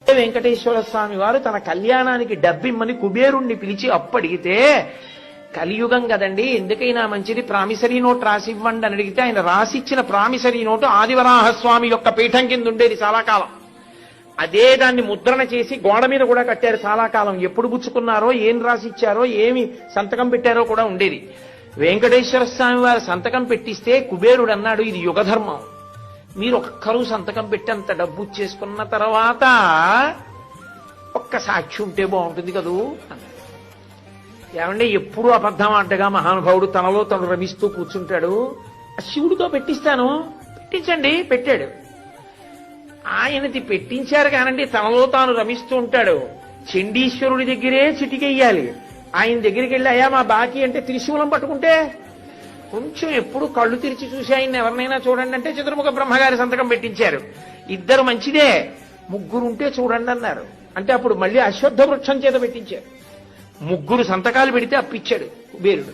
వెంకటేశ్వర స్వామి వారు తన కళ్యాణానికి డబ్బిమ్మని కుబేరుణ్ణి పిలిచి అప్పడిగితే, కలియుగం కదండి, ఎందుకైనా మంచిది ప్రామిసరీ నోట్ రాసివ్వండి అని అడిగితే ఆయన రాసిచ్చిన ప్రామిసరీ నోటు ఆదివరాహస్వామి యొక్క పీఠం కింద ఉండేది చాలా కాలం. అదే దాన్ని ముద్రణ చేసి గోడ మీద కూడా కట్టారు చాలా కాలం. ఎప్పుడు పుచ్చుకున్నారో, ఏం రాసిచ్చారో, ఏమి సంతకం పెట్టారో కూడా ఉండేది. వెంకటేశ్వర స్వామి వారు సంతకం పెట్టిస్తే కుబేరుడు అన్నాడు, ఇది యుగధర్మం, మీరు ఒక్కరూ సంతకం పెట్టి అంత డబ్బు చేసుకున్న తర్వాత ఒక్క సాక్షి ఉంటే బాగుంటుంది కదూ అన్నాడు. ఏమంటే ఎప్పుడు అబద్ధం ఆటగా మహానుభావుడు తనలో తను రమిస్తూ కూర్చుంటాడు. శివుడితో పెట్టిస్తాను, పెట్టించండి, పెట్టాడు. ఆయనది పెట్టించారు కానండి, తనలో తాను రమిస్తూ ఉంటాడు. చండీశ్వరుడి దగ్గరే చిటికెయ్యాలి. ఆయన దగ్గరికి వెళ్ళి అయ్యా మా బాకీ అంటే త్రిశూలం పట్టుకుంటే కొంచెం ఎప్పుడు కళ్ళు తెరిచి చూసి ఆయన ఎవరినైనా చూడండి అంటే చతుర్ముఖ బ్రహ్మగారి సంతకం పెట్టించారు. ఇద్దరు మంచిదే, ముగ్గురు ఉంటే చూడండి అన్నారు. అంటే అప్పుడు మళ్ళీ అశ్వత్థ వృక్షం చేత పెట్టించారు. ముగ్గురు సంతకాలు పెడితే అప్పిచ్చాడు కుబేరుడు.